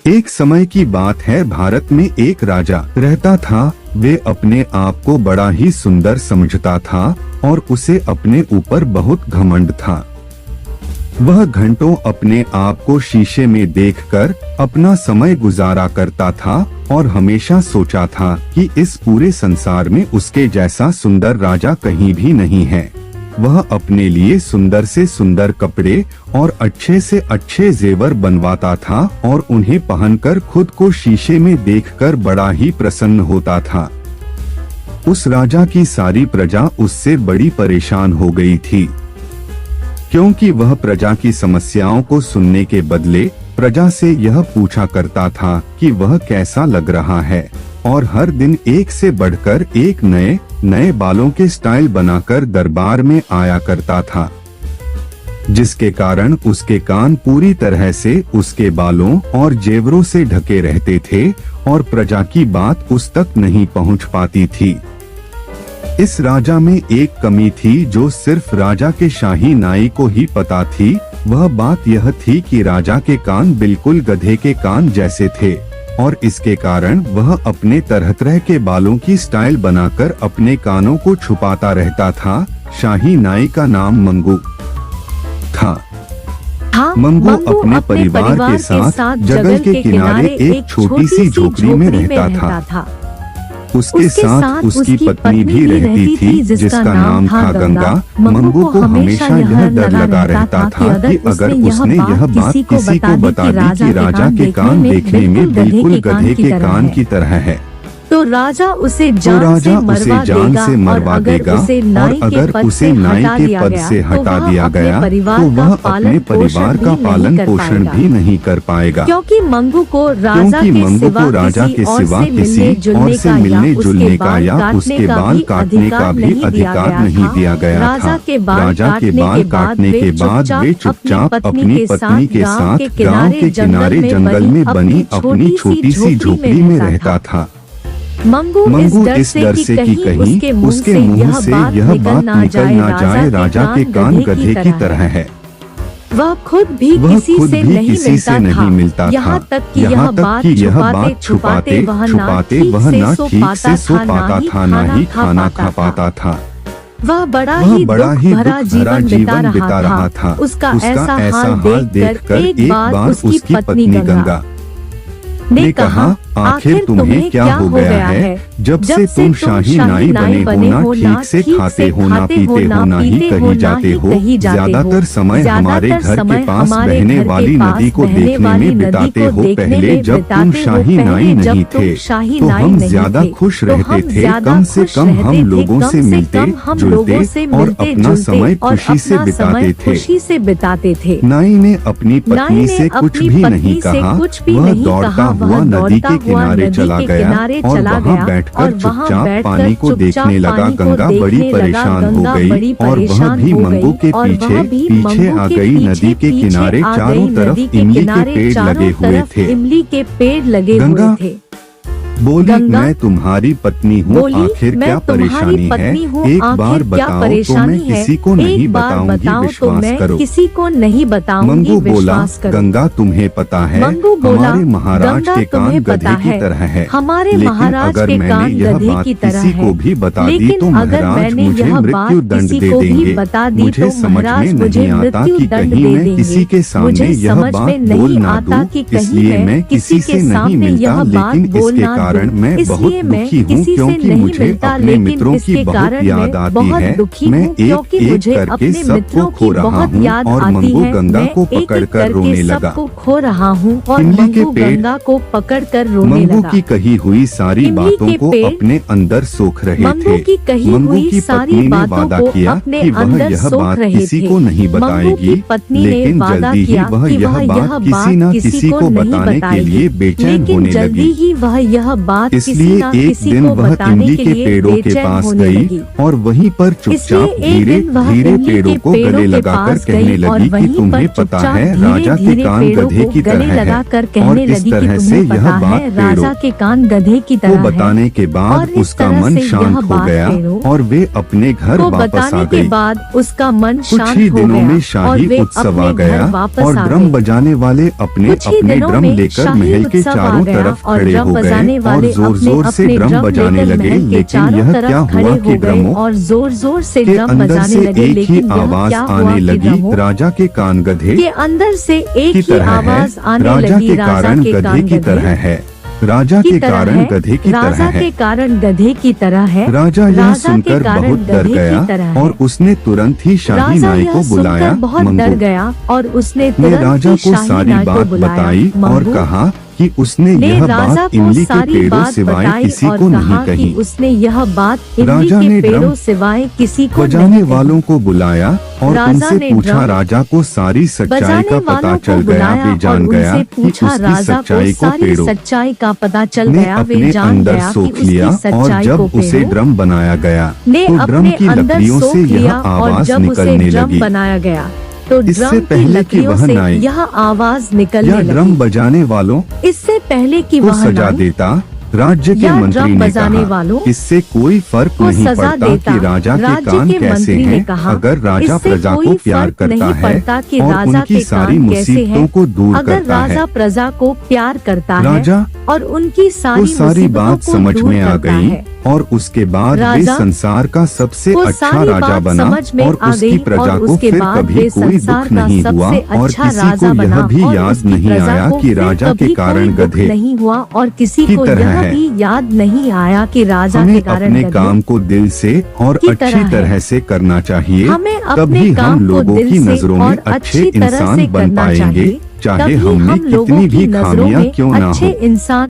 एक समय की बात है, भारत में एक राजा रहता था। वे अपने आप को बड़ा ही सुंदर समझता था और उसे अपने ऊपर बहुत घमंड था। वह घंटों अपने आप को शीशे में देखकर अपना समय गुजारा करता था और हमेशा सोचा था कि इस पूरे संसार में उसके जैसा सुंदर राजा कहीं भी नहीं है। वह अपने लिए सुंदर से सुंदर कपड़े और अच्छे से अच्छे जेवर बनवाता था और उन्हें पहनकर खुद को शीशे में देखकर बड़ा ही प्रसन्न होता था। उस राजा की सारी प्रजा उससे बड़ी परेशान हो गई थी, क्योंकि वह प्रजा की समस्याओं को सुनने के बदले प्रजा से यह पूछा करता था कि वह कैसा लग रहा है, और हर दिन एक से बढ़कर एक नए नए बालों के स्टाइल बनाकर दरबार में आया करता था, जिसके कारण उसके कान पूरी तरह से उसके बालों और जेवरों से ढके रहते थे और प्रजा की बात उस तक नहीं पहुंच पाती थी। इस राजा में एक कमी थी जो सिर्फ राजा के शाही नाई को ही पता थी। वह बात यह थी कि राजा के कान बिल्कुल गधे के कान जैसे थे और इसके कारण वह अपने तरह तरह के बालों की स्टाइल बनाकर अपने कानों को छुपाता रहता था। शाही नाई का नाम मंगू था। मंगू अपने परिवार के साथ जंगल के किनारे एक छोटी सी झोपड़ी में रहता था। उसके साथ उसकी पत्नी भी रहती थी, जिसका नाम था गंगा। मंगू को हमेशा यह डर लगा रहता था कि अगर उसने यह बात किसी को बता दी कि राजा के कान देखने में बिल्कुल गधे के कान की तरह है, तो राजा उसे जान से मरवा देगा और अगर उसे नाई के पद से हटा दिया गया तो वह अपने परिवार का पालन पोषण भी नहीं कर पाएगा, क्योंकि मंगू को राजा के सिवा किसी और से मिलने जुलने का या उसके बाल काटने का भी अधिकार नहीं दिया गया था। राजा के बाल काटने के बाद वे चुपचाप अपनी पत्नी के साथ गांव के किनारे जंगल में बनी अपनी छोटी सी झोपड़ी में रहता था। मंगू इस डर से कि कहीं उसके मुंह से यह बात निकल ना जाए राजा के कान गधे की तरह है। वह खुद भी किसी से नहीं मिलता था, यहाँ तक कि यह बात छुपाते वह ना ठीक से सो पाता था, ना ही खाना खा पाता था। वह बड़ा ही दुख भरा जीवन बिता रहा था। उसका ऐसा हाल देखकर एक बार उसकी पत्नी गंगा ने कहा, आखिर तुम्हें क्या हो गया है? जब से तुम शाही नाई बने हो, ना ठीक से खाते हो, ना पीते हो, ना ही कहीं जाते हो, ज्यादातर समय हमारे घर के पास बहने वाली नदी को देखने में बिताते हो। पहले जब तुम शाही नाई नहीं थे तो हम ज्यादा खुश रहते थे, कम से कम हम लोगों से मिलते जुलते और अपना समय खुशी से बिताते थे। नाई ने अपनी पत्नी से कुछ भी नहीं कहा। वह दौड़ता हुआ नदी के किनारे चला गया और वहाँ बैठकर चुपचाप पानी को देखने लगा। गंगा बड़ी परेशान हो गई और वह भी मंगू के पीछे आ गई। नदी के किनारे चारों तरफ इमली के पेड़ लगे हुए थे। बोली, मैं तुम्हारी पत्नी हूँ, आखिर क्या परेशानी है? एक बार बताओ तो मैं किसी को नहीं बताऊंगी, विश्वास करो। किसी को नहीं बताऊंगी। मंगू बोला, गंगा तुम्हें पता है हमारे महाराज के कान गधे की तरह है, लेकिन अगर मैंने यह बात किसी को भी बता दी तो महाराज मुझे मृत्यु दंड दे देंगे। मुझे समझ में नहीं आता कि कहीं मैं किसी के सामने यह बात बोल ना दूं, इसलिए मैं किसी से नहीं मिलता। लेकिन इसके कारण मैं बहुत दुखी हूँ, क्योंकि मुझे अपने मित्रों की बहुत याद आती है। मैं एक एक करके सबको खो रहा हूँ। और मंगू गंगा को पकड़कर रोने लगा। इमली के पेड़ मंगू की कही हुई सारी बातों को अपने अंदर सोख रहे थे। मंगू की पत्नी ने वादा किया कि वह यह बात किसी को नहीं बताएगी, लेकिन जल्दी ही वह यह बात किसी न किसी को बताने के लिए बेचैन होने लगी। बात किसी इसलिए ना एक किसी दिन को वह बताने इमली के के लिए पेड़ों के बेचैन पास होने गई लगी। और वहीं पर इसलिए चुपचाप एक धीरे दिन वह धीरे इमली पेड़ों के को पेड़ों गले के लगाकर पास कहने गई और लगी कि वहीं तुम्हें पर पता चुपचाप है राजा के धीरे-धीरे कान पेड़ों गधे को की गले तरह है लगाकर और कहने इस लगी कि तरह से तुम्हें यह पता बात है पेड़ों राजा के कान गधे की को तरह है। बताने के बाद और इस उसका तरह मन से यह शांत हो बात गया पेड़ों और वे अपने घर को वापस आ बताने के गई। बाद उसका मन कुछ शांत ही हो दिनों में गया और शाही वे उत्सव आ अपने गया घर वापस और आ ड्रम गए। बजाने वाले अपने कुछ ही अपने दिनों ड्रम में लेकर शाही महल के उत्सव आ चारों गया तरफ और खड़े ड्रम हो गए बजाने और वाले जोर जोर से अपने ड्रम ड्रम बजाने लेकर लगे। महल के लेकिन चारों यह तरफ क्या खड़े हुआ हो कि गए ड्रमों और जोर जोर से के ड्रम अंदर बजाने से लगे। एक ही लेकिन यह आवाज क्या हुआ आने कि लगी, ड्रमों राजा के कान गधे के अंदर से एक की ही तरह है, आवाज आने राजा लगी, के राजा कारण के गधे कान की तरह गधे है, राजा की के तरह कारण है, गधे की तरह राजा है। के कारण गधे की तरह है। राजा यह राजा के सुनकर कारण बहुत डर गधे गया की तरह है। और उसने तुरंत ही शाही राजा नाई यह को बुलाया। सुनकर बहुत डर मंगू गया और उसने ने तुरंत राजा ही को शाही सारी नाई को बात बुलाया। बताई और मंगू कहा कि उसने ने यह राजा बात को इमली के सारी पेड़ों बात सिवाय बताई किसी और को नहीं कहा कि कही। उसने यह बात इमली राजा के ने ड्रम पेड़ों सिवाय किसी को बजाने नहीं कही। वालों को बुलाया और राजा उनसे ने पूछा। ड्रम राजा को सारी सच्चाई बजाने का पता वालों को चल गया। बुलाया वे और जान गया उनसे कि पूछा। उसकी राजा को सच्चाई को सारी पेड़ों सच्चाई का पता चल ने गया। वे अपने जान अंदर गया कि सोख लिया उसकी और सच्चाई जब को उसे पेड़ों ड्रम बनाया गया ने तो ड्रम अपने की अंदर लकड़ियों सोख से यह लिया और आवाज जब उसे निकलने ड्रम लगी। बनाया गया तो इससे ड्रम की पहले कि लकड़ियों वह से नाई यह आवाज निकलने या ड्रम लगी। बजाने वालों इससे पहले कि को वह सजा नाई देता, राज्य के या मंत्री ड्रम ने बजाने कहा वालों इससे कोई फर्क को नहीं सजा पड़ता देता। कि राजा के राज्य कान के कैसे मंत्री ने हैं। कहा, अगर राजा इससे प्रजा कोई को प्यार फर्क करता नहीं है पड़ता कि और राजा उनकी के सारी कान कैसे मुसीबतों हैं। को दूर अगर करता है। राजा प्रजा को प्यार करता है राजा और उनकी सारी को सारी मुसीबतों बात को समझ दूर में आ करता गई है। और उसके बाद वे राजा संसार का सबसे को अच्छा सारी राजा बात बना समझ में और आ उसकी गई प्रजा और को उसके फिर बाद कभी वे कोई संसार दुख का नहीं हुआ सबसे और अच्छा किसी को राजा यह बना भी और याद उसकी नहीं प्रजा आया को कि फिर राजा के कभी कारण कोई दुख गधे नहीं हुआ और किसी की को तरह यह है। भी याद नहीं आया कि राजा हमें के कारण अपने गधे काम को दिल से और की अच्छी तरह है। तरह से करना चाहिए। हमें अपने तभी काम हम को लोगों दिल की से नजरों में और अच्छे अच्छी तरह इंसान से बन करना पाएंगे, चाहिए। चाहे तभी हमने हम लोगों कितनी की भी नजरों खामियां में क्यों ना अच्छे हो। इंसान